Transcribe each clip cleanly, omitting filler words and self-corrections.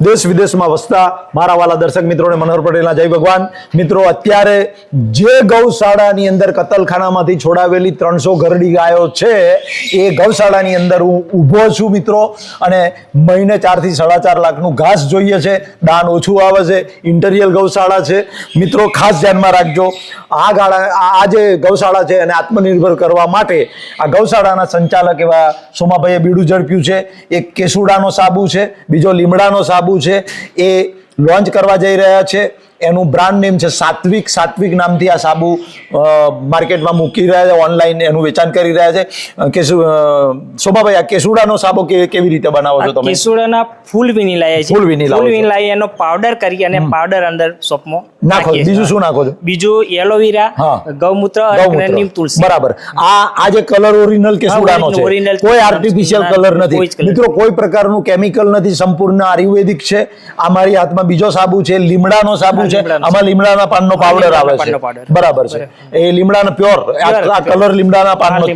દેશ વિદેશમાં વસતા મારા વાલા દર્શક મિત્રોને મનોહર પટેલના જય ભગવાન. મિત્રો, અત્યારે જે ગૌશાળાની અંદર કતલખાનામાંથી છોડાવેલી 300 ઘરડી ગાયો છે એ ગૌશાળાની અંદર હું ઊભો છું મિત્રો, અને મહિને 4 થી 4.5 લાખનું ઘાસ જોઈએ છે. દાન ઓછું આવે છે, ઇન્ટિરિયર ગૌશાળા છે મિત્રો, ખાસ ધ્યાનમાં રાખજો. આ જે ગૌશાળા છે એને આત્મનિર્ભર કરવા માટે આ ગૌશાળાના સંચાલક એવા સોમાભાઈએ બીડું ઝડપ્યું છે. એક કેસુડાનો સાબુ છે, બીજો લીમડાનો સાબુ છે, એ લોન્ચ કરવા જઈ રહ્યા છે. એનું બ્રાન્ડ નેમ છે સાત્વિક. સાત્વિક નામથી આ સાબુ માર્કેટમાં મૂકી રહ્યા છે, ઓનલાઈન એનું વેચાણ કરી રહ્યા છે. શોભાભાઈ, આ કેસુડાનો સાબો કેવી રીતે બનાવો છો તમે? કેસુડાના ફૂલ વિનીલા છે, ફૂલ વિનીલા એનો પાવડર કરી અને પાવડર અંદર શોપમાં નાખો. બીજું શું નાખો છો? બીજું એલોવેરા, ગૌમૂત્ર અને નીમ તુલસી. બરાબર. આ જે કલર ઓરિજિનલ કેસુડાનો છે, કોઈ આર્ટિફિશિયલ કલર નથી મિત્રો, કોઈ પ્રકારનું કેમિકલ નથી, સંપૂર્ણ આયુર્વેદિક છે. આ મારી હાથમાં બીજો સાબુ છે, લીમડાનો સાબુ છે. આમાં લીમડાના પાનનો પાવડર આવે છે, બરાબર છે. એ લીમડાનો પ્યોર, આ કલર લીમડાના પાનનો છે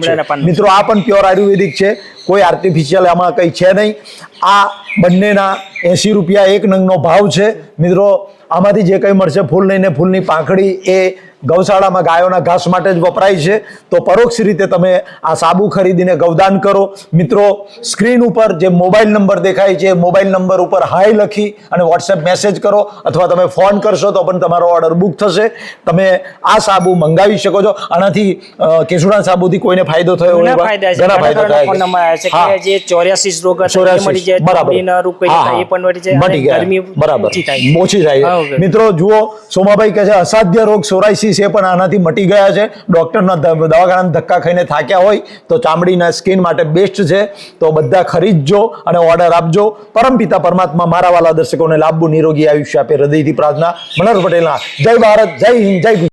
મિત્રો. આ પણ પ્યોર આયુર્વેદિક છે, કોઈ આર્ટિફિશિયલ આમાં કઈ છે નહીં. આ બંનેના 80 રૂપિયા એક નંગનો ભાવ છે મિત્રો. આમાંથી જે કંઈ મળશે, ફૂલ લઈને ફૂલની પાંખડી, એ ગૌશાળામાં ગાયોના ઘાસ માટે જ વપરાય છે. તો પરોક્ષ રીતે તમે આ સાબુ ખરીદીને ગૌદાન કરો મિત્રો. સ્ક્રીન ઉપર જે મોબાઈલ નંબર દેખાય છે, મોબાઈલ નંબર ઉપર હાય લખી અને વોટ્સએપ મેસેજ કરો, અથવા તમે ફોન કરશો તો પણ તમારો ઓર્ડર બુક થશે. તમે આ સાબુ મંગાવી શકો છો. આનાથી કેસુડા સાબુથી કોઈને ફાયદો થયો હોય? ઘણા ફાયદા થાય છે. જે 84 રોગ મટી જાય, બરાબર, ઓછી થાય. મિત્રો જુઓ, સોમાભાઈ કહે છે અસાધ્ય રોગ સોરાયસિસ એ પણ આનાથી મટી ગયા છે. ડોક્ટરના દવાખાના ધક્કા ખાઈને થાક્યા હોય તો ચામડીના સ્કિન માટે બેસ્ટ છે. તો બધા ખરીદજો અને ઓર્ડર આપજો. પરમપિતા પરમાત્મા મારા વાલા દર્શકોને લાંબુ નિરોગી આયુષ્ય આપે. હૃદયથી પ્રાર્થના. મનોહર પટેલના જય ભારત, જય હિન્દ, જય ગુજરાત.